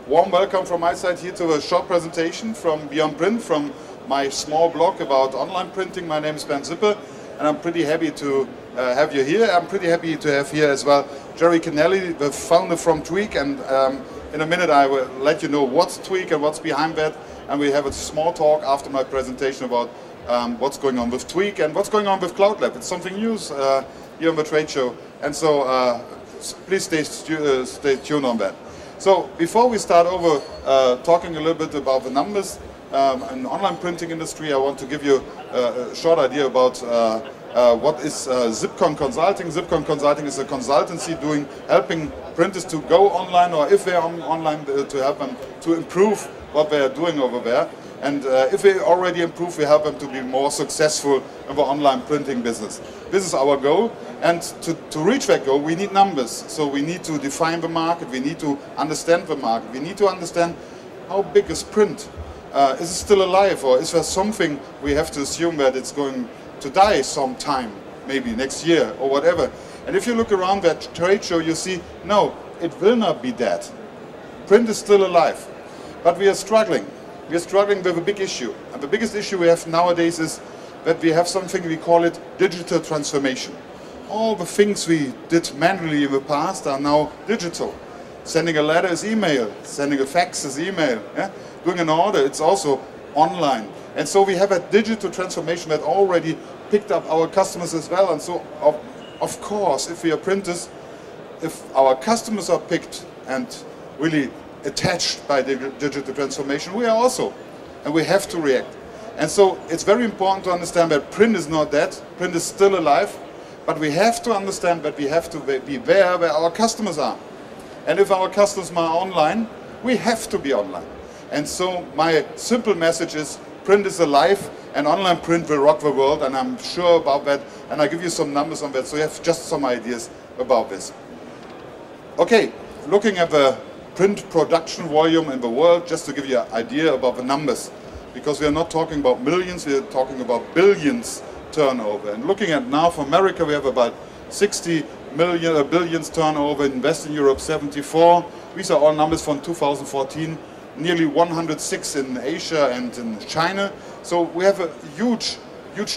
warm welcome from my side here to a short presentation from Beyond Print, from my small blog about online printing. My name is Bernd Zipper, and I'm pretty happy to have you here. I'm pretty happy to have here as well Jerry Kennelly, the founder from Tweak, and in a minute I will let you know what's Tweak and what's behind that, and we have a small talk after my presentation about what's going on with Tweak and what's going on with CloudLab. It's something new here on the trade show, and so please stay tuned on that. So before we start over talking a little bit about the numbers in the online printing industry, I want to give you a short idea about what is Zipcon Consulting. Zipcon Consulting is a consultancy helping printers to go online, or if they are online, to help them to improve what they are doing over there. And if they already improve, we help them to be more successful in the online printing business. This is our goal, and to reach that goal, we need numbers. So we need to define the market, we need to understand the market, we need to understand how big is print. Is it still alive, or is there something we have to assume that it's going to die sometime, maybe next year or whatever. And if you look around that trade show, you see, no, it will not be dead. Print is still alive, but we are struggling. We are struggling with a big issue. And the biggest issue we have nowadays is that we have something, we call it digital transformation. All the things we did manually in the past are now digital. Sending a letter is email, sending a fax is email, yeah? Doing an order, it's also online. And so we have a digital transformation that already picked up our customers as well. And so, of course, if we are printers, if our customers are picked and really attached by the digital transformation, we are also, and we have to react. And so it's very important to understand that print is not dead, print is still alive, but we have to understand that we have to be there where our customers are. And if our customers are online, we have to be online. And so my simple message is, print is alive, and online print will rock the world, and I'm sure about that, and I'll give you some numbers on that, so you have just some ideas about this. Okay, looking at the print production volume in the world, just to give you an idea about the numbers, because we are not talking about millions, we are talking about billions turnover. And looking at now for America, we have about 60 billions turnover, in Western Europe 74. These are all numbers from 2014. Nearly 106 in Asia and in China. So we have a huge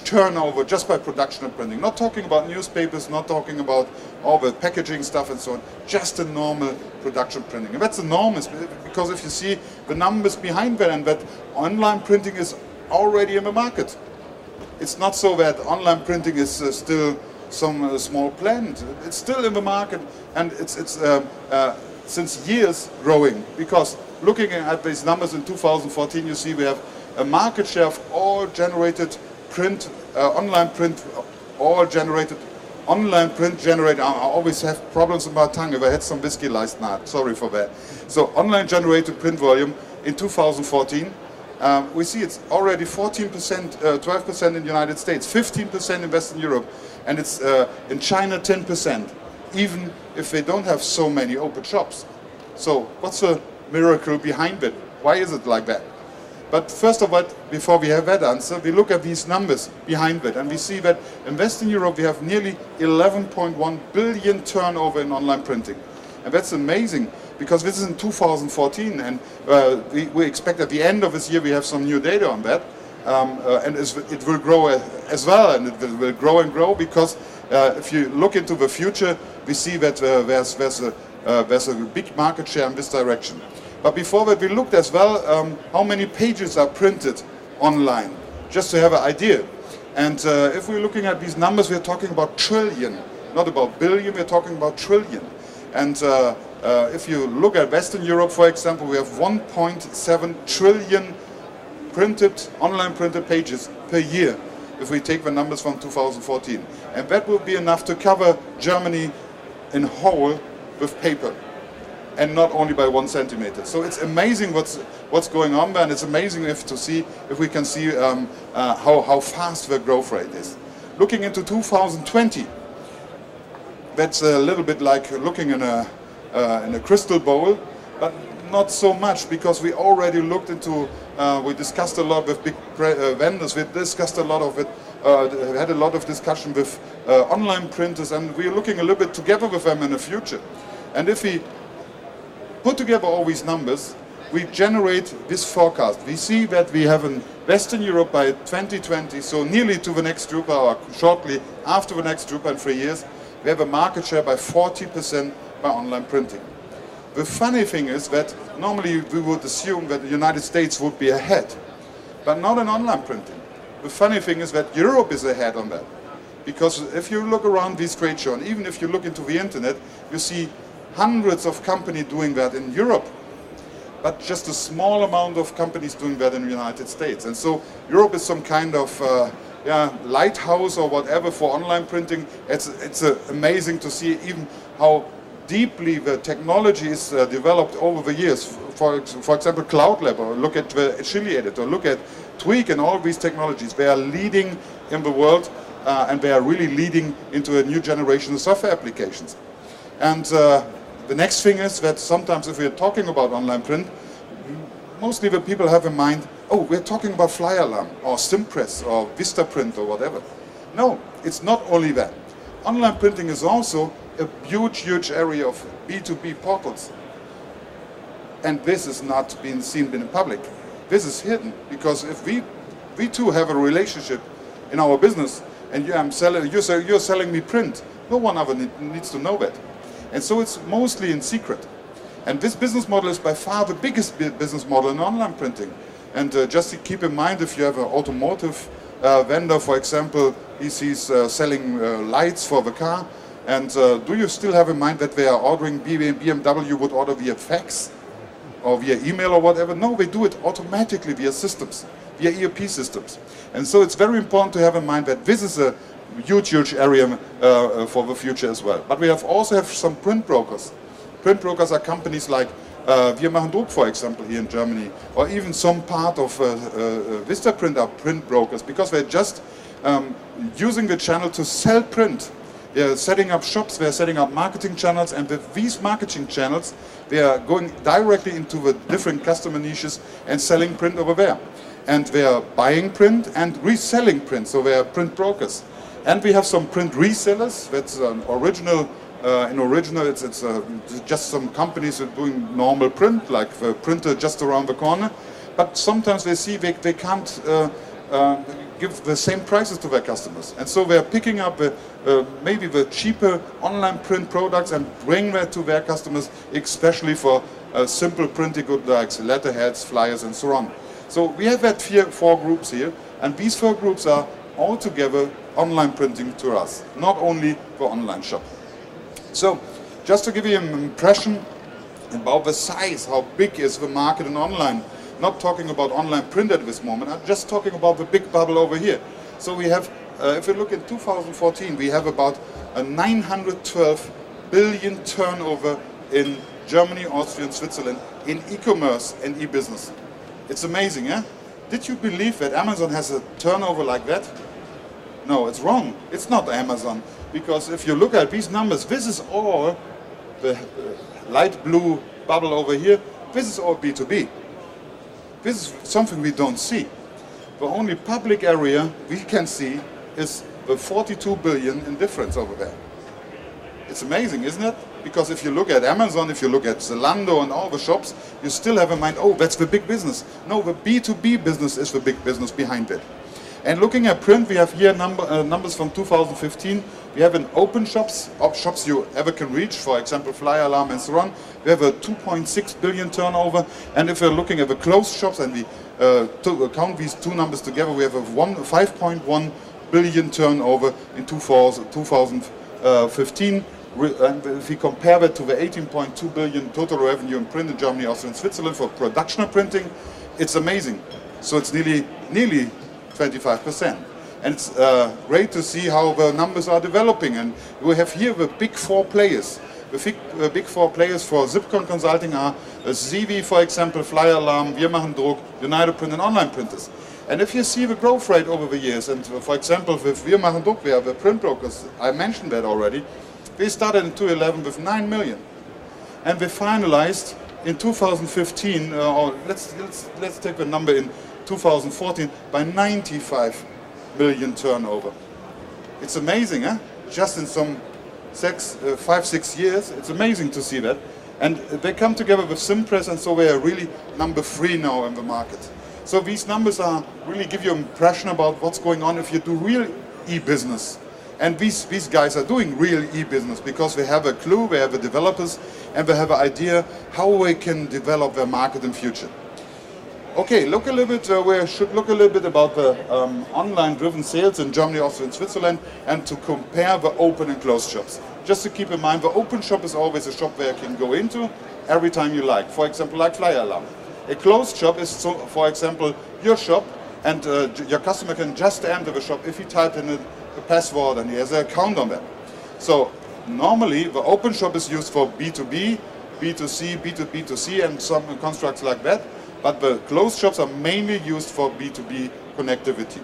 turnover just by production and printing. Not talking about newspapers, not talking about all the packaging stuff and so on, just a normal production printing. And that's enormous, because if you see the numbers behind that, and that online printing is already in the market. It's not so that online printing is still some small plant. It's still in the market, and it's since years growing, because looking at these numbers in 2014, you see we have a market share of all generated print, online print, generated. I always have problems with my tongue. If I had some whiskey last night, sorry for that. So online generated print volume in 2014, we see it's already 14%, 12% in the United States, 15% in Western Europe, and it's in China 10%, even if they don't have so many open shops. So what's the miracle behind it? Why is it like that? But first of all, before we have that answer, we look at these numbers behind it, and we see that in Western Europe we have nearly 11.1 billion turnover in online printing. And that's amazing, because this is in 2014, and we expect at the end of this year we have some new data on that, and it will grow as well, and it will grow and grow, because if you look into the future, we see that there's a big market share in this direction. But before that, we looked as well how many pages are printed online, just to have an idea. And if we're looking at these numbers, we're talking about trillion, not about billion, we're talking about trillion. And if you look at Western Europe, for example, we have 1.7 trillion online printed pages per year, if we take the numbers from 2014. And that will be enough to cover Germany in whole with paper, and not only by 1 centimeter. So it's amazing what's going on there, and it's amazing if we can see how fast the growth rate is. Looking into 2020, that's a little bit like looking in a crystal bowl, but not so much, because we already looked into, we discussed a lot with big vendors, we discussed a lot of it, had a lot of discussion with online printers, and we're looking a little bit together with them in the future. And if we put together all these numbers, we generate this forecast. We see that we have in Western Europe by 2020, so nearly to the next drupa, or shortly after the next drupa in 3 years, we have a market share by 40% by online printing. The funny thing is that normally we would assume that the United States would be ahead, but not in online printing. The funny thing is that Europe is ahead on that. Because if you look around these trade shows, and even if you look into the internet, you see hundreds of companies doing that in Europe, but just a small amount of companies doing that in the United States. And so Europe is some kind of lighthouse or whatever for online printing. It's amazing to see even how deeply the technology is developed over the years. For example, CloudLab, or look at the Chili editor, look at Tweak and all these technologies. They are leading in the world and they are really leading into a new generation of software applications. And the next thing is that sometimes if we're talking about online print, mostly the people have in mind, oh, we're talking about Fly Alarm or Simpress or Vistaprint or whatever. No, it's not only that. Online printing is also a huge area of B2B portals. And this is not being seen in public. This is hidden, because if we two have a relationship in our business, and you're selling me print, no one ever needs to know that. And so it's mostly in secret. And this business model is by far the biggest business model in online printing. And just to keep in mind, if you have an automotive vendor, for example, he's selling lights for the car, and do you still have in mind that they are ordering, BMW would order via fax or via email or whatever? No, they do it automatically via systems, via ERP systems. And so it's very important to have in mind that this is a huge area for the future as well. But we also have some print brokers. Print brokers are companies like Wir machen Druck, for example, here in Germany, or even some part of Vistaprint are print brokers, because they're just using the channel to sell print. They're setting up shops, they're setting up marketing channels, and with these marketing channels, they are going directly into the different customer niches and selling print over there. And they are buying print and reselling print, so they are print brokers. And we have some print resellers. That's an original. It's just some companies that are doing normal print, like the printer just around the corner. But sometimes they see they can't give the same prices to their customers, and so they are picking up maybe the cheaper online print products and bring that to their customers, especially for simple printing goods like letterheads, flyers, and so on. So we have that four groups here, and these four groups are altogether online printing to us, not only for online shop. So, just to give you an impression about the size, how big is the market in online, not talking about online print at this moment, I'm just talking about the big bubble over here. So we have, if you look in 2014, we have about a 912 billion turnover in Germany, Austria and Switzerland in e-commerce and e-business. It's amazing, eh? Did you believe that Amazon has a turnover like that? No, it's wrong. It's not Amazon. Because if you look at these numbers, this is all the light blue bubble over here. This is all B2B. This is something we don't see. The only public area we can see is the 42 billion in difference over there. It's amazing, isn't it? Because if you look at Amazon, if you look at Zalando and all the shops, you still have in mind, oh, that's the big business. No, the B2B business is the big business behind it. And looking at print, we have here numbers from 2015. We have in open shops, shops you ever can reach, for example, Fly Alarm and so on. We have a 2.6 billion turnover. And if we're looking at the closed shops and we count these two numbers together, we have a 5.1 billion turnover in 2015. And if we compare that to the 18.2 billion total revenue in print in Germany, Austria and Switzerland for production of printing, it's amazing. So it's nearly 25%. And it's great to see how the numbers are developing. And we have here the big four players. The big four players for Zipcon Consulting are Zivi, for example, Fly Alarm, Wir machen Druck, United Print and Online Printers. And if you see the growth rate over the years, and for example, with Wir machen Druck, we have the print brokers, I mentioned that already, they started in 2011 with 9 million. And they finalized in 2015, or let's take the number in 2014, by 95 million turnover. It's amazing, eh? Just in some 5-6 years, it's amazing to see that. And they come together with Simpress, and so we are really number 3 now in the market. So these numbers are really give you an impression about what's going on if you do real e-business. And these guys are doing real e-business because they have a clue, they have the developers, and they have an idea how they can develop their market in future. Okay, look a little bit, we should look a little bit about the online-driven sales in Germany, Austria, and Switzerland, and to compare the open and closed shops. Just to keep in mind, the open shop is always a shop where you can go into every time you like. For example, like Flyer Alarm. A closed shop is, so, for example, your shop, and your customer can just enter the shop if he types in a password and he has an account on that. So normally, the open shop is used for B2B, B2C, B2B2C, and some constructs like that. But the closed shops are mainly used for B2B connectivity.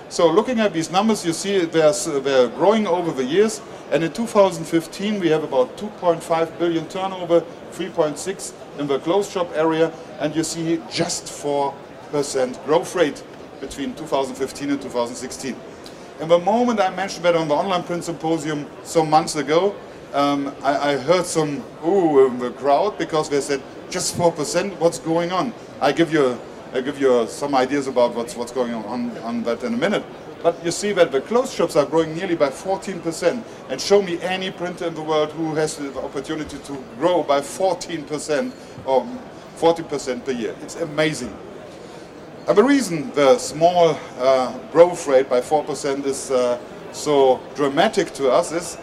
So looking at these numbers, you see they're growing over the years. And in 2015, we have about 2.5 billion turnover, 3.6 in the closed shop area. And you see just 4% growth rate between 2015 and 2016. And the moment I mentioned that on the online print symposium some months ago, I heard some ooh in the crowd because they said, just 4%, what's going on? I give you some ideas about what's going on that in a minute. But you see that the closed shops are growing nearly by 14%. And show me any printer in the world who has the opportunity to grow by 14% or 40% per year. It's amazing. And the reason the small growth rate by 4% is so dramatic to us is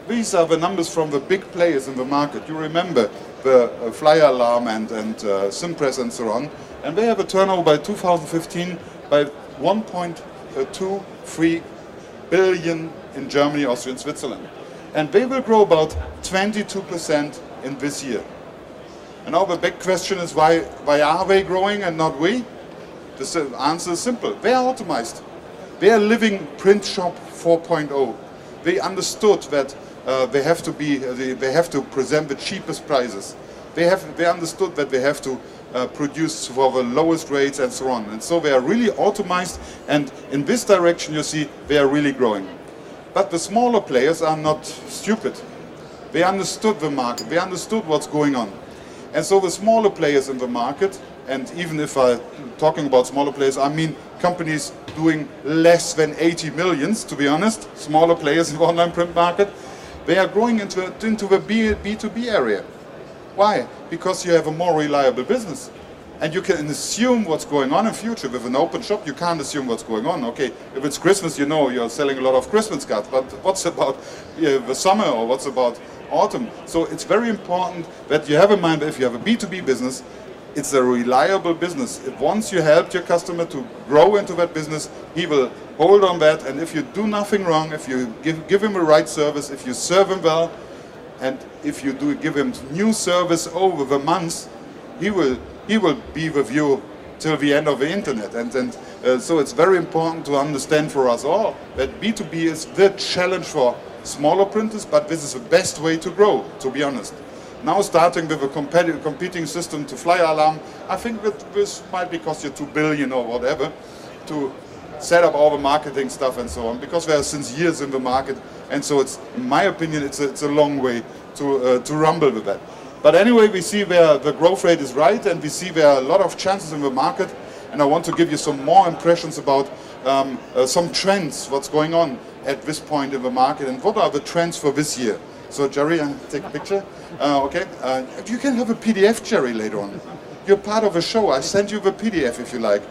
these are the numbers from the big players in the market. You remember the Flyer Alarm and Simpress and so on. And they have a turnover by 2015 by 1.23 billion in Germany, Austria, and Switzerland. And they will grow about 22% in this year. And now the big question is why are they growing and not we? The answer is simple. They are optimized. They are living print shop 4.0. They understood that they have to present the cheapest prices. They understood that they have to produce for the lowest rates and so on. And so they are really optimized, and in this direction you see they are really growing. But the smaller players are not stupid. They understood the market. They understood what's going on. And so the smaller players in the market, and even if I'm talking about smaller players, I mean companies doing less than 80 millions, to be honest, smaller players in the online print market, they are growing into the B2B area. Why? Because you have a more reliable business. And you can assume what's going on in future. With an open shop, you can't assume what's going on. Okay, if it's Christmas, you know you're selling a lot of Christmas cards. But what's about the summer or what's about autumn? So it's very important that you have in mind that if you have a B2B business, it's a reliable business. If once you help your customer to grow into that business, he will hold on that. And if you do nothing wrong, if you give him the right service, if you serve him well, and if you do give him new service over the months, he will be with you till the end of the internet. And so it's very important to understand for us all that B2B is the challenge for smaller printers, but this is the best way to grow, to be honest. Now starting with a competing system to Flyer Alarm, I think that this might cost you 2 billion or whatever to set up all the marketing stuff and so on, because they are since years in the market, and so it's, in my opinion, it's a long way to rumble with that. But anyway, we see where the growth rate is right, and we see there are a lot of chances in the market, and I want to give you some more impressions about some trends, what's going on at this point in the market, and what are the trends for this year. So Jerry, take a picture. Okay, you can have a PDF, Jerry, later on. You're part of a show. I send you the PDF if you like.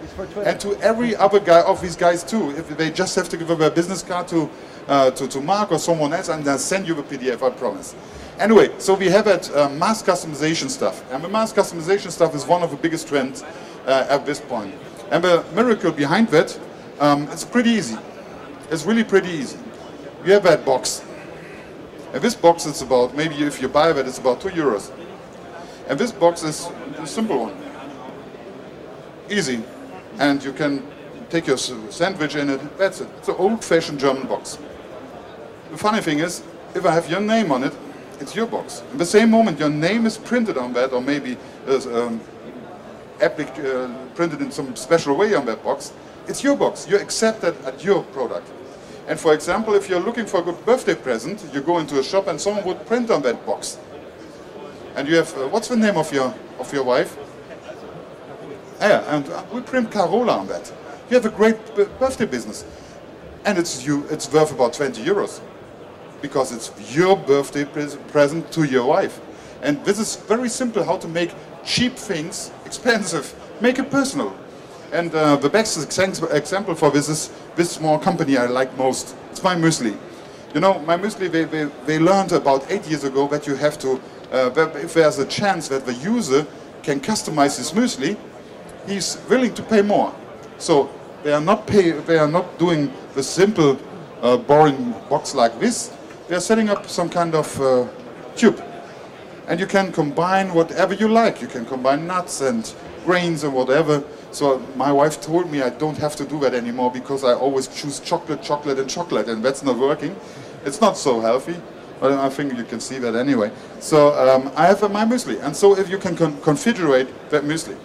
And to every other guy of these guys too, if they just have to give them a business card to Mark or someone else, and they'll send you the PDF, I promise. Anyway, so we have at mass customization stuff. And the mass customization stuff is one of the biggest trends at this point. And the miracle behind that, it's pretty easy. It's really pretty easy. You have that box. And this box is about, maybe if you buy that, it's about €2. And this box is a simple one. Easy. And you can take your sandwich in it. That's it. It's an old-fashioned German box. The funny thing is, if I have your name on it, it's your box. In the same moment your name is printed on that, or maybe printed in some special way on that box, it's your box. You accept that as your product. And for example, if you're looking for a good birthday present, you go into a shop and someone would print on that box. And you have, what's the name of your wife? Yeah, and we print Carola on that. You have a great birthday business. And it's worth about 20 euros. Because it's your birthday present to your wife. And this is very simple, how to make cheap things expensive. Make it personal. And the best example for this is this small company I like most. It's my muesli. You know, my muesli, they learned about 8 years ago that you have to, if there's a chance that the user can customize his muesli, he's willing to pay more. So they are not doing the simple, boring box like this. They are setting up some kind of tube. And you can combine whatever you like. You can combine nuts and grains and whatever. So my wife told me I don't have to do that anymore because I always choose chocolate, and that's not working. It's not so healthy, but I think you can see that anyway. So I have my muesli, and so if you can configure that muesli,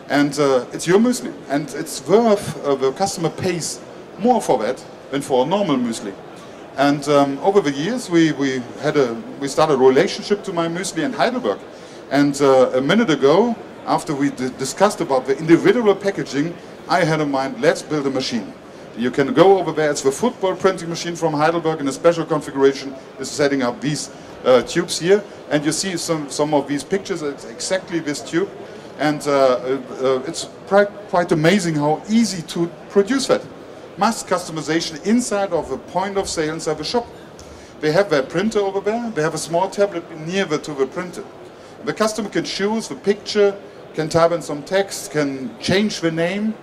and it's your muesli, and it's worth, the customer pays more for that than for a normal muesli. And over the years we started a relationship to my muesli in Heidelberg, and a minute ago, after we discussed about the individual packaging, I had in mind, let's build a machine. You can go over there, it's the football printing machine from Heidelberg in a special configuration. Is setting up these tubes here, and you see some of these pictures, it's exactly this tube, and it's quite amazing how easy to produce that. Mass customization inside of a point of sale inside the shop. They have their printer over there, they have a small tablet near to the printer. The customer can choose the picture, can type in some text, can change the name,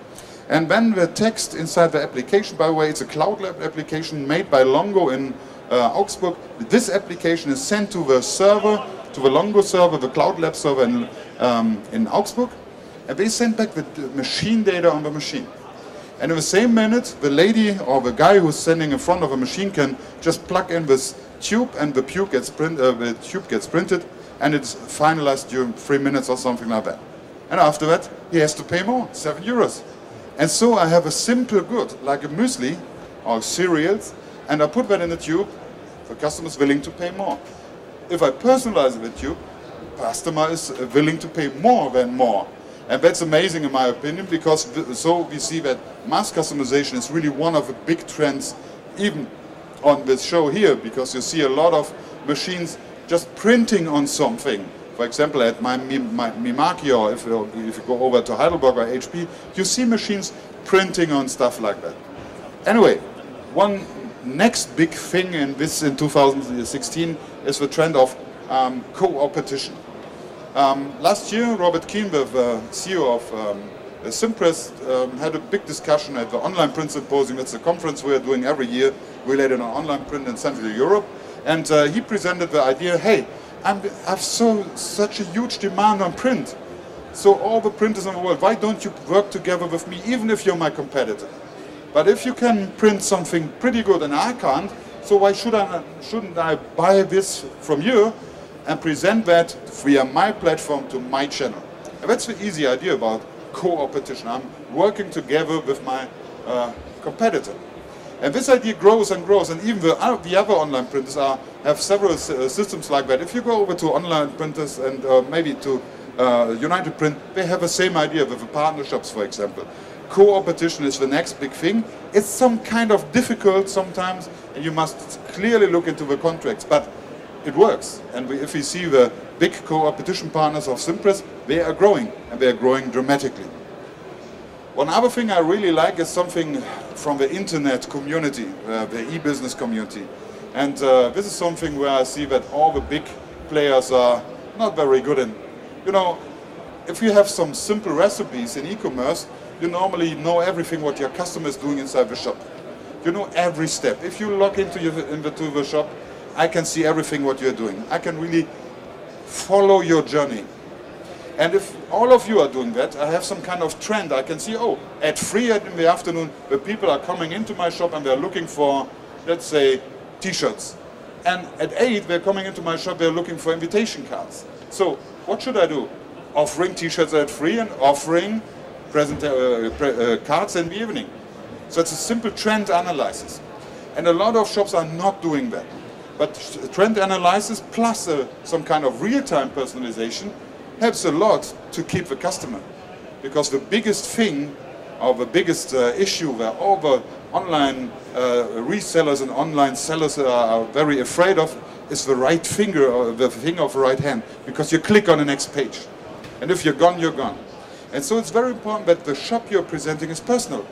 and then the text inside the application, by the way, it's a CloudLab application made by Longo in Augsburg. This application is sent to the server, to the Longo server, the CloudLab server in Augsburg, and they send back the machine data on the machine. And in the same minute, the lady or the guy who's standing in front of a machine can just plug in this tube, and the tube gets printed, and it's finalized during 3 minutes or something like that. And after that, he has to pay more, 7 euros. And so I have a simple good, like a muesli or cereals, and I put that in the tube, the customer is willing to pay more. If I personalize the tube, the customer is willing to pay more than more. And that's amazing in my opinion, because so we see that mass customization is really one of the big trends, even on this show here, because you see a lot of machines just printing on something. For example, at my Mimaki, or if you go over to Heidelberg or HP, you see machines printing on stuff like that. Anyway, one next big thing in 2016 is the trend of co-opetition. Last year, Robert Keane, the CEO of Simpress, had a big discussion at the Online Print Symposium. It's a conference we are doing every year related on online print in Central Europe. And he presented the idea, hey, I've such a huge demand on print. So all the printers in the world, why don't you work together with me, even if you're my competitor? But if you can print something pretty good and I can't, so why shouldn't I buy this from you and present that via my platform to my channel? And that's the easy idea about co-opetition. I'm working together with my competitor. And this idea grows and grows, and even the other online printers have several systems like that. If you go over to online printers and maybe to United Print, they have the same idea with the partner shops, for example. Co-opetition is the next big thing. It's some kind of difficult sometimes, and you must clearly look into the contracts, but it works. And if we see the big co-opetition partners of Simpress, they are growing, and they are growing dramatically. One other thing I really like is something from the internet community, the e-business community. And this is something where I see that all the big players are not very good in. You know, if you have some simple recipes in e-commerce, you normally know everything what your customer is doing inside the shop. You know every step. If you log into the shop, I can see everything what you're doing. I can really follow your journey. And if all of you are doing that, I have some kind of trend. I can see, oh, at 3 in the afternoon, the people are coming into my shop and they're looking for, let's say, t-shirts. And at 8, they're coming into my shop, they're looking for invitation cards. So what should I do? Offering t-shirts at 3 and offering cards in the evening. So it's a simple trend analysis. And a lot of shops are not doing that. But trend analysis plus some kind of real-time personalization helps a lot to keep the customer. Because the biggest thing, or the biggest issue where all the online resellers and online sellers are very afraid of is the right finger, or the finger of the right hand. Because you click on the next page. And if you're gone, you're gone. And so it's very important that the shop you're presenting is personal.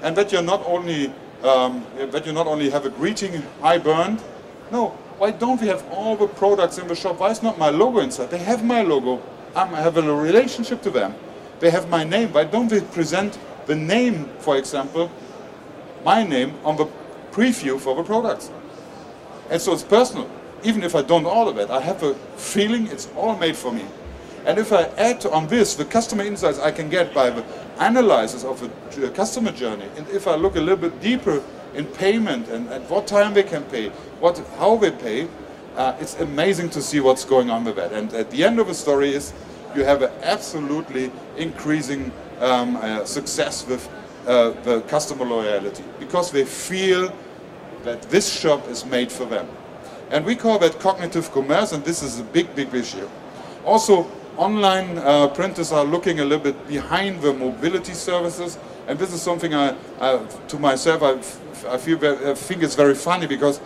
And that you're not only have a greeting, "Hi Bernd." No, why don't we have all the products in the shop? Why is not my logo inside? They have my logo. I have a relationship to them. They have my name. Why don't we present the name, for example, my name on the preview for the products? And so it's personal. Even if I don't order that, I have a feeling it's all made for me. And if I add on this the customer insights I can get by the analysis of the customer journey, and if I look a little bit deeper in payment and at what time they can pay, how they pay, it's amazing to see what's going on with that. And at the end of the story is you have an absolutely increasing success with the customer loyalty, because they feel that this shop is made for them. And we call that cognitive commerce, and this is a big, big issue. Also, online printers are looking a little bit behind the mobility services, and this is something to myself, I think it's very funny, because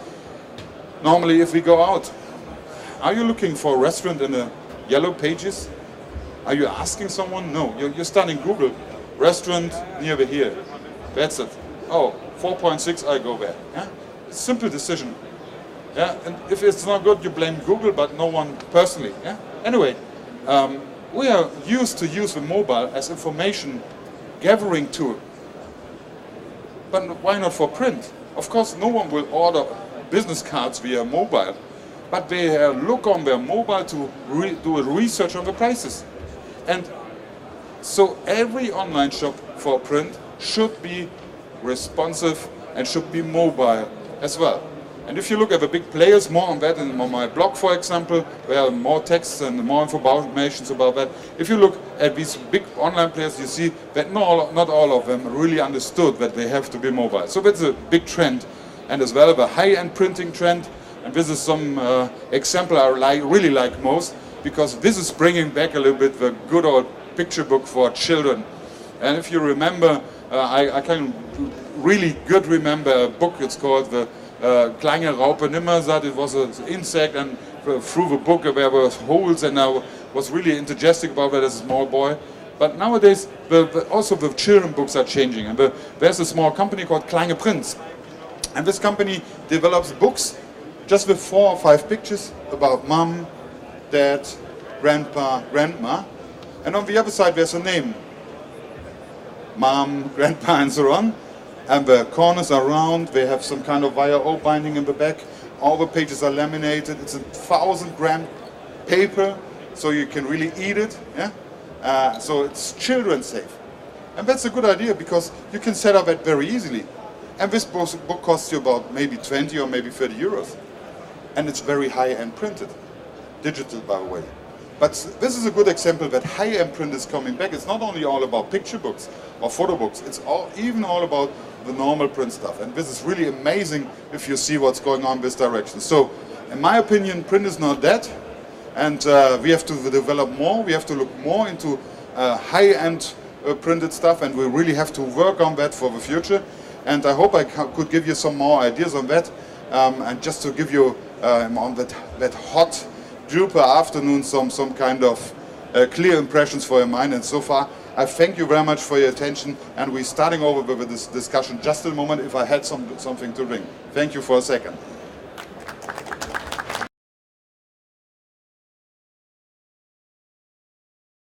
normally if we go out, are you looking for a restaurant in the yellow pages? Are you asking someone? No, you're starting Google, restaurant near here. That's it. Oh, 4.6, I go there. Yeah? Simple decision. Yeah, and if it's not good, you blame Google, but no one personally. Yeah. Anyway, we are used to use the mobile as information gathering tool. But why not for print? Of course, no one will order business cards via mobile, but they look on their mobile to do a research on the prices. And so every online shop for print should be responsive and should be mobile as well. And if you look at the big players, more on that on my blog, for example, where are more texts and more information about that. If you look at these big online players, you see that not all of them really understood that they have to be mobile. So that's a big trend. And as well, the high-end printing trend. And this is some example I really like most, because this is bringing back a little bit the good old picture book for children. And if you remember, I can really good remember a book. It's called the Kleine Raupe Nimmersatt. It was an insect, and through the book there were holes, and I was really enthusiastic about that as a small boy. But nowadays, also the children books are changing. And there's a small company called Kleine Prinz. And this company develops books just with 4 or 5 pictures about mom, dad, grandpa, grandma. And on the other side there's a name. Mom, grandpa, and so on. And the corners are round. They have some kind of wire-O binding in the back. All the pages are laminated. It's 1,000-gram paper, so you can really eat it. Yeah? So it's children safe. And that's a good idea, because you can set up that very easily. And this book costs you about maybe 20 or maybe 30 euros. And it's very high-end printed. Digital, by the way. But this is a good example that high-end print is coming back. It's not only all about picture books or photo books. It's even all about the normal print stuff. And this is really amazing if you see what's going on in this direction. So, in my opinion, print is not dead. And we have to develop more. We have to look more into high-end printed stuff. And we really have to work on that for the future. And I hope I could give you some more ideas on that. And just to give you on that hot drupa afternoon some kind of clear impressions for your mind. And so far, I thank you very much for your attention. And we're starting over with this discussion just in a moment if I had something to drink. Thank you for a second.